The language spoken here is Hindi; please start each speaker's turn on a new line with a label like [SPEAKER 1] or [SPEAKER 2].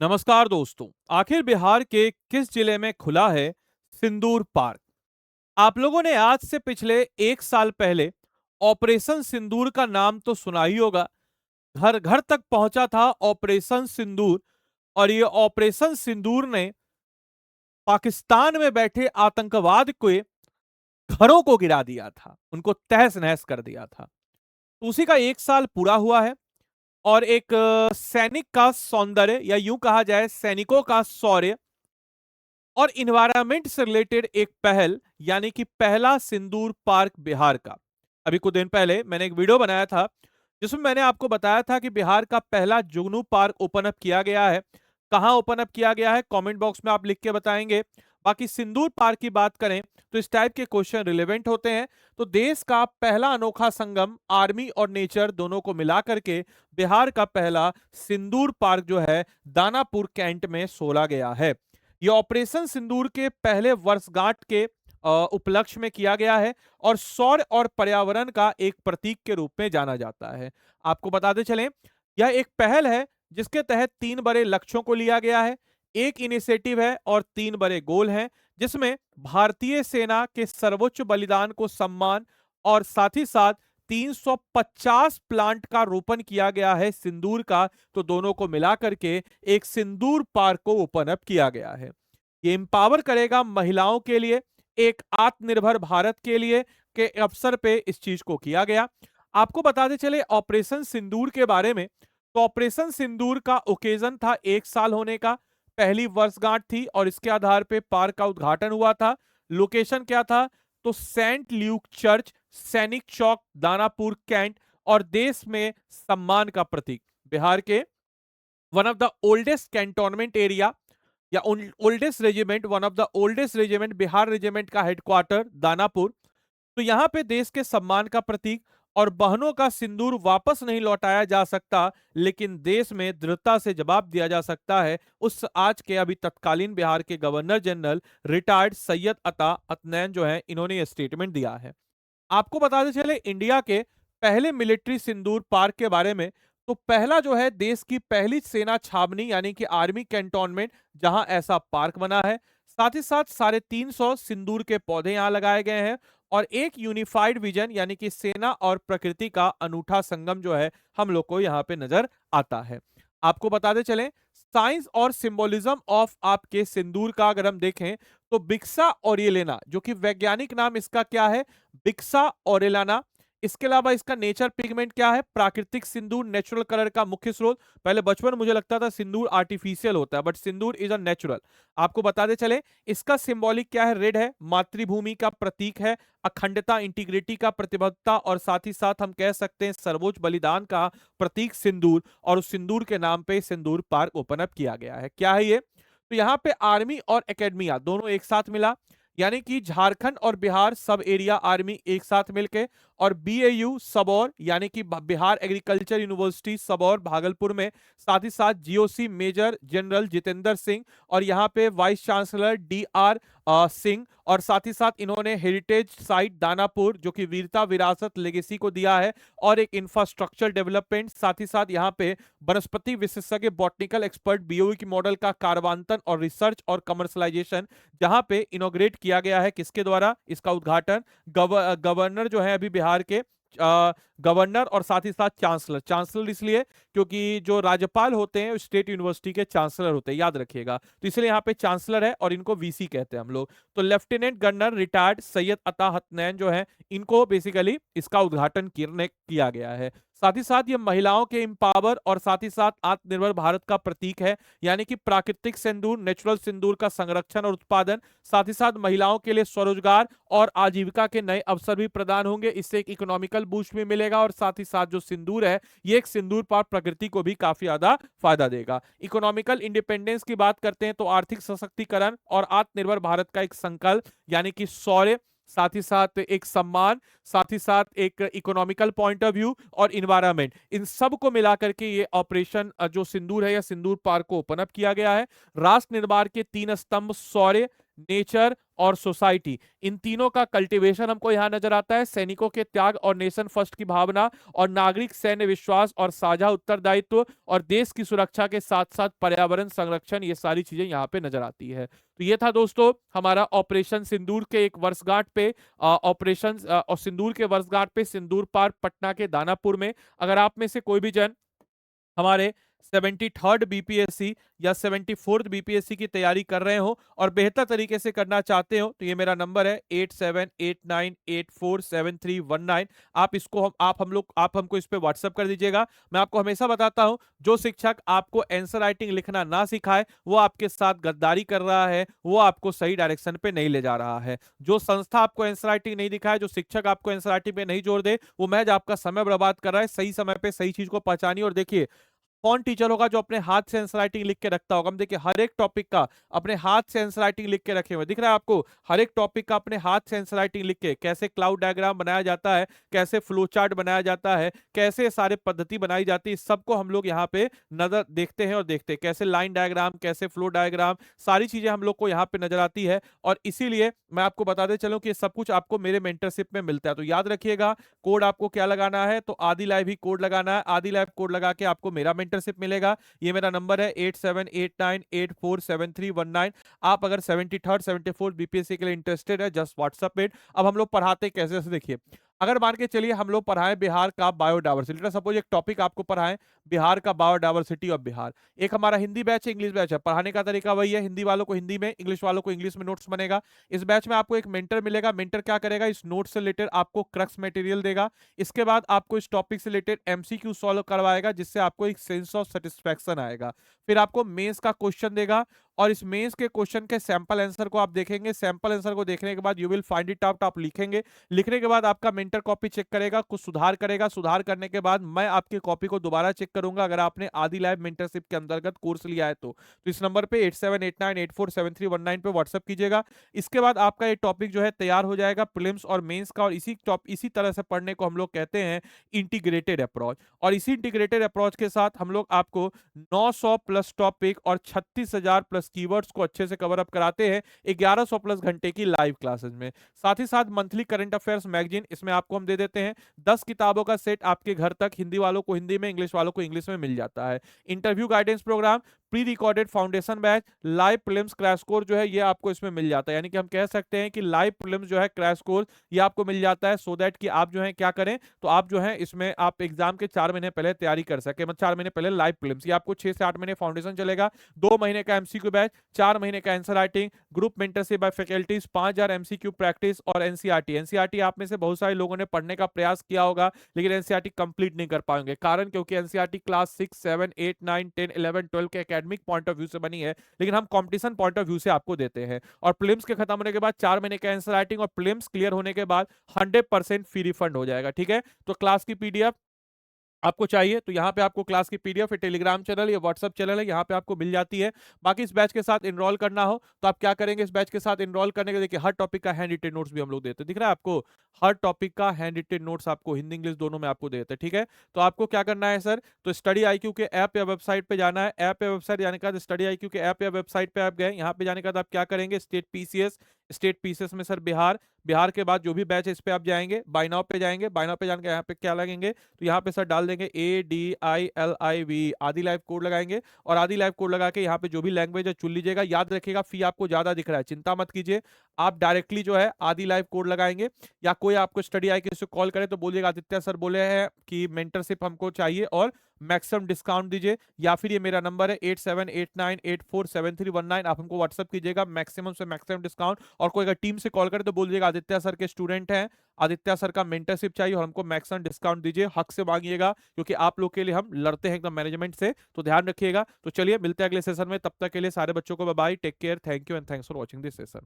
[SPEAKER 1] नमस्कार दोस्तों। आखिर बिहार के किस जिले में खुला है सिंदूर पार्क? आप लोगों ने आज से पिछले 1 साल पहले ऑपरेशन सिंदूर का नाम तो सुना ही होगा। घर घर तक पहुंचा था ऑपरेशन सिंदूर। और ये ऑपरेशन सिंदूर ने पाकिस्तान में बैठे आतंकवाद के घरों को गिरा दिया था, उनको तहस नहस कर दिया था। तो उसी का 1 साल पूरा हुआ है। और एक सैनिक का सौंदर्य, या यूं कहा जाए सैनिकों का शौर्य और इन्वायरमेंट से रिलेटेड एक पहल, यानी कि पहला सिंदूर पार्क बिहार का। अभी कुछ दिन पहले मैंने एक वीडियो बनाया था जिसमें मैंने आपको बताया था कि बिहार का पहला जुगनू पार्क ओपन अप किया गया है। कहां ओपन अप किया गया है कमेंट बॉक्स में आप लिख के बताएंगे। बाकी सिंदूर पार्क की बात करें तो इस टाइप के क्वेश्चन रिलेवेंट होते हैं। तो देश का पहला अनोखा संगम आर्मी और नेचर दोनों को मिला करके बिहार का पहला सिंदूर पार्क जो है दानापुर कैंट में सोला गया है। यह ऑपरेशन सिंदूर के पहले वर्षगांठ के उपलक्ष्य में किया गया है और सौर और पर्यावरण का एक प्रतीक के रूप में जाना जाता है। आपको बताते चलें, यह एक पहल है जिसके तहत 3 बड़े लक्ष्यों को लिया गया है। एक इनिशिएटिव है और 3 बड़े गोल हैं, जिसमें भारतीय सेना के सर्वोच्च बलिदान को सम्मान और साथ ही साथ 350 प्लांट का रोपण किया गया है सिंदूर का। तो दोनों को मिलाकर के एक सिंदूर पार्क को ओपन अप किया गया है। ये एम्पावर करेगा महिलाओं के लिए, एक आत्मनिर्भर भारत के लिए के अवसर पे इस चीज को किया गया। आपको बताते चले ऑपरेशन सिंदूर के बारे में। तो ऑपरेशन सिंदूर का ओकेजन था 1 साल होने का, पहली वर्षगांठ थी और इसके आधार पे पार्क का उद्घाटन हुआ था। लोकेशन क्या था? तो सेंट ल्यूक चर्च, सैनिक चौक, दानापुर कैंट। और देश में सम्मान का प्रतीक, बिहार के one of the oldest cantonment area या oldest regiment, one of the oldest regiment, Bihar regiment का हेडक्वार्टर दानापुर। तो यहां पे देश के सम्मान का प्रतीक। और बहनों का सिंदूर वापस नहीं लौटाया जा सकता, लेकिन देश में दृढ़ता से जवाब दिया जा सकता है उस आज के अभी तत्कालीन बिहार के गवर्नर जनरल रिटायर्ड सैयद अता अतनैन जो है, इन्होंने ये स्टेटमेंट दिया है। आपको बताते चले इंडिया के पहले मिलिट्री सिंदूर पार्क के बारे में। तो पहला जो है देश की पहली सेना छावनी यानी कि आर्मी कैंटोनमेंट जहां ऐसा पार्क बना है। साथ ही साथ 350 सिंदूर के पौधे यहां लगाए गए हैं और एक यूनिफाइड विजन यानी कि सेना और प्रकृति का अनूठा संगम जो है हम लोग को यहाँ पे नजर आता है। आपको बताते चलें साइंस और सिंबोलिज्म ऑफ आपके सिंदूर का अगर हम देखें तो बिक्सा ओरिएलिना, जो कि वैज्ञानिक नाम इसका क्या है? बिक्सा ओरिएलिना। इसके अलावा इसका नेचर पिगमेंट क्या है? प्राकृतिक सिंदूर, नेचुरल कलर का मुख्य स्रोत। पहले बचपन में मुझे लगता था सिंदूर आर्टिफिशियल होता है, but Sindoor is a natural. आपको बताते चले इसका सिंबॉलिक क्या है? रेड है, मातृभूमि का प्रतीक है, अखंडता इंटीग्रिटी का प्रतिबद्धता और साथ ही साथ हम कह सकते हैं सर्वोच्च बलिदान का प्रतीक सिंदूर। और उस सिंदूर के नाम पे सिंदूर पार्क ओपन अप किया गया है। क्या है ये? तो यहाँ पे आर्मी और एकेडमिया दोनों एक साथ मिला, यानी कि झारखंड और बिहार सब एरिया आर्मी एक साथ मिलके, और बीएयू सबौर यानी कि बिहार एग्रीकल्चर यूनिवर्सिटी सबौर भागलपुर में, साथ ही साथ GOC major general Jitendra Singh और यहाँ पे वाइस चांसलर डीआर सिंह। और साथ ही साथ इन्होंने हेरिटेज साइट दानापुर जो कि वीरता विरासत लेगेसी को दिया है, और एक इंफ्रास्ट्रक्चर डेवलपमेंट, साथ ही साथ यहाँ पे वनस्पति विशेषज्ञ बॉटनिकल एक्सपर्ट बीओई की मॉडल का कार्यान्वयन और रिसर्च और कमर्शलाइजेशन जहां पे इनोग्रेट किया गया है। किसके द्वारा? इसका उद्घाटन गवर्नर जो है अभी बिहार के गवर्नर और साथ ही साथ चांसलर। चांसलर इसलिए क्योंकि जो राज्यपाल होते हैं स्टेट यूनिवर्सिटी के चांसलर होते हैं, याद रखिएगा। तो इसलिए यहाँ पे चांसलर है और इनको वीसी कहते हैं हम लोग। तो लेफ्टिनेंट गवर्नर रिटायर्ड सैयद अता हसनैन जो है, इनको बेसिकली इसका उद्घाटन किया गया है। साथ ही साथ ये महिलाओं के एम्पावर और साथ ही साथ आत्मनिर्भर भारत का प्रतीक है, यानी कि प्राकृतिक सिंदूर, नेचुरल सिंदूर का संरक्षण और उत्पादन, साथ ही साथ महिलाओं के लिए स्वरोजगार और आजीविका के नए अवसर भी प्रदान होंगे। इससे एक इकोनॉमिकल बूस्ट भी मिलेगा और साथ ही साथ जो सिंदूर है ये एक सिंदूर पर प्रकृति को भी काफी ज्यादा फायदा देगा। इकोनॉमिकल इंडिपेंडेंस की बात करते हैं तो आर्थिक सशक्तिकरण और आत्मनिर्भर भारत का एक संकल्प, यानी कि शौर्य, साथ ही साथ एक सम्मान, साथ ही साथ एक इकोनॉमिकल पॉइंट ऑफ व्यू और इन्वायरमेंट, इन सब को मिलाकर के ये ऑपरेशन जो सिंदूर है या सिंदूर पार्क को ओपन अप किया गया है। राष्ट्र निर्माण के 3 स्तंभ शौर्य, नेचर और सोसाइटी, इन तीनों का कल्टीवेशन हमको यहाँ नजर आता है। सैनिकों के त्याग और नेशन फर्स्ट की भावना और नागरिक सैन्य विश्वास और साझा उत्तरदायित्व और देश की सुरक्षा के साथ साथ पर्यावरण संरक्षण, ये सारी चीजें यहाँ पे नजर आती है। तो ये था दोस्तों हमारा ऑपरेशन सिंदूर के एक वर्षगांठ पे, ऑपरेशन और सिंदूर के वर्षगांठ पे सिंदूर पार्क पटना के दानापुर में। अगर आप में से कोई भी जन हमारे 73rd बीपीएससी या 74th बीपीएससी की तैयारी कर रहे हो और बेहतर तरीके से करना चाहते हो तो ये मेरा नंबर है 8789847319। आप हमको इस पे व्हाट्सएप कर दीजिएगा। मैं आपको हमेशा बताता हूं, जो शिक्षक आपको आंसर राइटिंग लिखना ना सिखाए वो आपके साथ गद्दारी कर रहा है, वो आपको सही डायरेक्शन पे नहीं ले जा रहा है। जो संस्था आपको आंसर राइटिंग नहीं दिखाए, जो शिक्षक आपको आंसर राइटिंग पे नहीं जोड़ दे, वो महज आपका समय बर्बाद कर रहा है। सही समय पे सही चीज को पहचानिए। और देखिए, कौन टीचर होगा जो अपने हाथ से आंसर राइटिंग लिख के रखता होगा? हम देखिए हर एक टॉपिक का अपने हाथ से आंसर राइटिंग लिख के रखे हुए दिख रहा है आपको। हर एक टॉपिक का अपने हाथ से आंसर राइटिंग लिख के, कैसे क्लाउड डायग्राम बनाया जाता है, कैसे फ्लो चार्ट बनाया जाता है, कैसे सारे पद्धति बनाई जाती है, सबको हम लोग यहाँ पे नजर देखते हैं और देखते हैं कैसे लाइन डायग्राम, कैसे फ्लो डायग्राम, सारी चीजें हम लोग को यहाँ पे नजर आती है। और इसीलिए मैं आपको बताते चलूं कि सब कुछ आपको मेरे मेंटरशिप में मिलता है। तो याद रखिएगा, कोड आपको क्या लगाना है, तो आदि लाइव ही कोड लगाना है। आदि लाइव कोड लगा के आपको मेरा मेंटरशिप मिलेगा। ये मेरा नंबर है 8789847319। आप अगर 73rd 74th बीपीएससी के लिए इंटरेस्टेड है, जस्ट व्हाट्सएप इट। अब हम लोग पढ़ाते कैसे से देखिए, अगर मान के चलिए हम लोग पढ़ाएं बिहार का बायोडायवर्सिटी, सपोज एक टॉपिक आपको पढ़ाएं बिहार का बायोडायवर्सिटी ऑफ बिहार। एक हमारा हिंदी बैच है, इंग्लिश बैच है। पढ़ाने का तरीका वही है, हिंदी वालों को हिंदी में, इंग्लिश वालों को इंग्लिश में नोट्स बनेगा। इस बैच में आपको एक मेंटर मिलेगा। मेंटर क्या करेगा, इस नोट से रिलेटेड आपको क्रक्स मटेरियल देगा। इसके बाद आपको इस टॉपिक से रिलेटेड एमसीक्यू सॉल्व करवाएगा, जिससे आपको एक सेंस ऑफ सेटिस्फैक्शन आएगा। फिर आपको मेंस का क्वेश्चन देगा और इस मेंस के क्वेश्चन के सैंपल आंसर को आप देखेंगे। सैंपल आंसर को देखने के बाद you will find it out, आप लिखेंगे। लिखने के बाद आपका मेंटर कॉपी चेक करेगा, कुछ सुधार करेगा। सुधार करने के बाद मैं आपकी कॉपी को दोबारा चेक करूंगा, अगर आपने आदि लैब मेंटरशिप के अंतर्गत कोर्स लिया है तो इस नंबर पे 8789847319 पे व्हाट्सएप कीजिएगा। इसके बाद आपका ये टॉपिक जो है तैयार हो जाएगा प्रीलिम्स और मेंस का। और इसी तरह से पढ़ने को हम लोग कहते हैं इंटीग्रेटेड अप्रोच। और इसी इंटीग्रेटेड अप्रोच के साथ हम लोग आपको 900 प्लस टॉपिक और 36,000 प्लस कीवर्ड्स को अच्छे से कवर अप कराते हैं 1100 प्लस घंटे की लाइव क्लासेस में। साथ ही साथ मंथली करंट अफेयर्स मैगजीन इसमें आपको हम दे देते हैं। 10 किताबों का सेट आपके घर तक, हिंदी वालों को हिंदी में, इंग्लिश वालों को इंग्लिश में मिल जाता है। Interview guidance programme, pre recorded foundation batch, live prelims crash course जो है ये आपको इसमें मिल जाता है। यानी कि हम कह सकते हैं कि लाइव प्रीलिम्स जो है क्रैश कोर्स ये आपको मिल जाता है, सो दैट कि आप जो है क्या करें, तो आप जो है इसमें आप एग्जाम के 4 महीने पहले तैयारी कर सके। मतलब 4 महीने पहले लाइव प्रीलिम्स, ये आपको 6 से 8 महीने फाउंडेशन चलेगा, 2 महीने का एमसीक्यू बैच, 4 महीने का answer writing, group mentorship by faculties, 5000 MCQ practice और एनसीईआरटी। एनसीईआरटी आप में से बहुत सारे लोगों ने पढ़ने का प्रयास किया होगा लेकिन एनसीईआरटी कंप्लीट नहीं कर पाएंगे। कारण क्योंकि एनसीईआरटी क्लास 6 7 8 9 10 11 12 के एकेडमिक पॉइंट ऑफ व्यू से बनी है, लेकिन हम कंपटीशन पॉइंट ऑफ व्यू से आपको देते हैं। और प्रीलिम्स के खत्म होने के बाद 4 महीने का आंसर राइटिंग और प्रीलिम्स क्लियर होने के बाद 100% फी रिफंड हो जाएगा। ठीक है, तो क्लास की पीडीएफ आपको चाहिए तो यहाँ पे आपको क्लास की पीडीएफ टेलीग्राम चैनल या व्हाट्सएप चैनल है, यहाँ पे आपको मिल जाती है। बाकी इस बैच के साथ इनरोल करना हो तो आप क्या करेंगे, इस बैच के साथ इनरोल करने के देखिए हर टॉपिक का हैंड रिटेन नोट्स भी हम लोग देते हैं। दिख रहा है आपको, हर टॉपिक का हैंड रिटेन नोट्स आपको हिंदी इंग्लिश दोनों में आपको देते हैं। ठीक है, तो आपको क्या करना है सर, तो स्टडी आईक्यू के ऐप या वेबसाइट पे जाना है। ऐप या वेबसाइट जाने के बाद स्टडी आईक्यू के ऐप या वेबसाइट पे आप गए, यहाँ पे जाने के बाद आप क्या करेंगे, स्टेट पीसीएस में सर बिहार, बिहार के बाद जो भी बैच है इस पे आप जाएंगे, बाय नाउ पे जाएंगे। बाय नाउ पे जाने के यहाँ पे क्या लगेंगे, तो यहाँ पे सर डाल देंगे ADILIV, आदि लाइव कोड लगाएंगे। और आदि लाइव कोड लगा के यहाँ पे जो भी लैंग्वेज है चुन लीजिएगा। याद रखिएगा फी आपको ज्यादा दिख रहा है, चिंता मत कीजिए, आप डायरेक्टली जो है आदि लाइव कोड लगाएंगे। या कोई आपको स्टडी आई किसी कॉल करे तो बोलिएगा आदित्य सर बोले हैं कि मेंटरशिप हमको चाहिए और मैक्सिमम डिस्काउंट दीजिए। या फिर ये मेरा नंबर है 8789847319, आप हमको व्हाट्सअप कीजिएगा, मैक्सिमम से मैक्सिमम डिस्काउंट। और कोई अगर टीम से कॉल करे तो बोलिएगा आदित्य सर के स्टूडेंट हैं, आदित्य सर का मेंटरशिप चाहिए और हमको मैक्सिमम डिस्काउंट दीजिए। हक से मांगिएगा क्योंकि आप लोग के लिए हम लड़ते हैं एकदम मैनेजमेंट से, तो ध्यान रखिएगा। तो चलिए मिलते हैं अगले सेशन में, तब तक के लिए सारे बच्चों को bye bye, take care, thank you and thanks for watching this session.